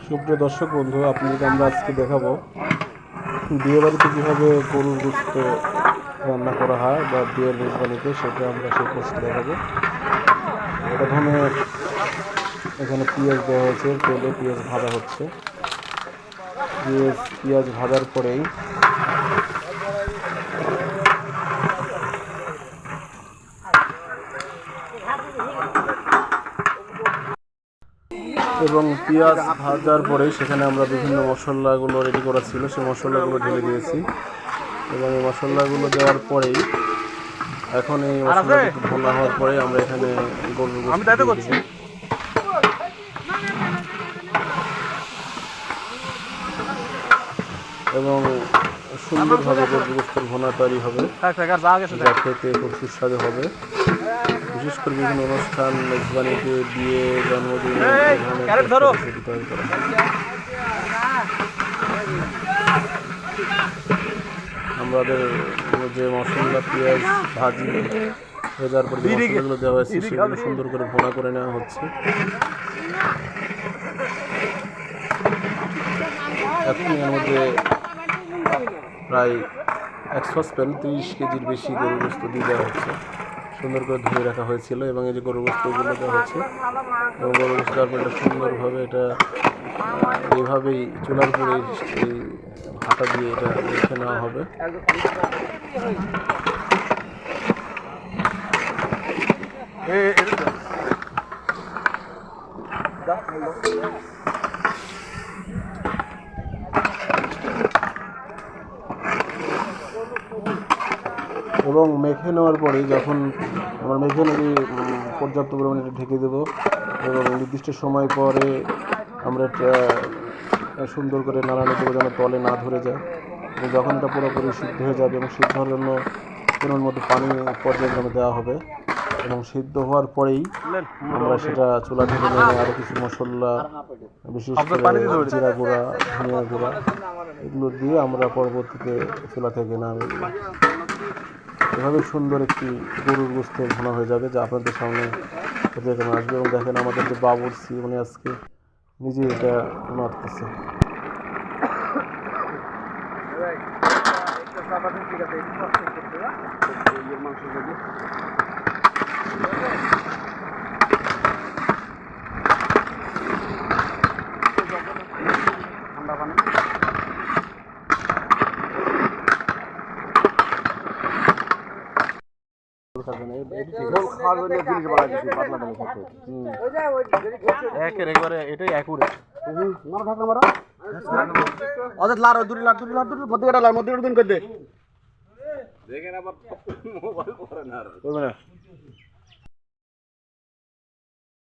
সুপ্রিয় দর্শক বন্ধু, আপনাদেরকে আমরা আজকে দেখাবো বিয়ে বাড়িতে কীভাবে গরুর গোশত রান্না করা হয় বা বিয়ের মেজবানিতে, সেটা আমরা সেই প্রসেস দেখাবো। প্রথমে এখানে পেঁয়াজ দেওয়া হয়েছে, তেলে পেঁয়াজ ভাজা হচ্ছে। পেঁয়াজ ভাজার পরেই এবং পেঁয়াজ ভাজার পরে সেখানে আমরা বিভিন্ন মশলাগুলো রেডি করা ছিল, সেই মশলাগুলো ঢেলে দিয়েছি। এবং এই মশলাগুলো দেওয়ার পরেই এখন এই মশলাটা একটু ভোনা হওয়ার পরে আমরা এখানে গরুর গোশত দিয়েছি এবং সুন্দরভাবে গরুর গোশতের ভোনা তৈরি হবে, যা খেতে খুব সুস্বাদু হবে। বিশেষ করে বিভিন্ন অনুষ্ঠান, মেজবানিতে, বিয়ে, জন্মদিন তৈরি করা হয়। আমাদের যে মশলা পেঁয়াজ ভাজি ভেজার পর যে মশলাগুলো দেওয়া হয়েছে সেগুলো সুন্দর করে ভোনা করে নেওয়া হচ্ছে। এখন এর মধ্যে প্রায় 130 কেজির বেশি গরুর গোশত দিয়ে দেওয়া হচ্ছে। সুন্দর করে ধুয়ে রাখা হয়েছিল এবং এই যে গরুর গোশতগুলো দেওয়া হচ্ছে এবং গরুর গোশত দেওয়ার পর সুন্দরভাবে এটা এইভাবেই চুলার উপরে এই হাতা দিয়ে এটা রেখে নেওয়া হবে। এবং মেখে নেওয়ার পরে যখন আমরা মেখে নিয়ে পর্যাপ্ত পরিমাণে এটা ঢেকে দেবো এবং নির্দিষ্ট সময় পরে আমরা এটা সুন্দর করে নাড়ানো দেবো যেন তলে না ধরে যায়। এবং যখন এটা পুরোপুরি সিদ্ধ হয়ে যাবে এবং সিদ্ধ হওয়ার জন্য পরিমাণ মতো পানি পর্যায়ক্রমে দেওয়া হবে এবং সিদ্ধ হওয়ার পরেই আমরা সেটা চুলা থেকে নেমে আরও কিছু মশলা, বিশেষ করে জিরা গুঁড়া, ধনিয়া গুঁড়া, এগুলো দিয়ে আমরা পরবর্তীতে চুলা থেকে নামিয়ে দেব। এভাবে সুন্দর একটি গরুর গোশতের ভুনা হয়ে যাবে, যা আপনাদের সামনে পর্যায়ক্রমে আসবে। এবং দেখেন আমাদের যে বাবুর্চি, উনি আজকে নিজে এটা নাড়তেছে। এটাই অ্যাকুরেট। অর্থাৎ লার দুটি লার মধ্যে লার মধ্যে দিন করে দে দেখেন আবার মোবাইল করে না।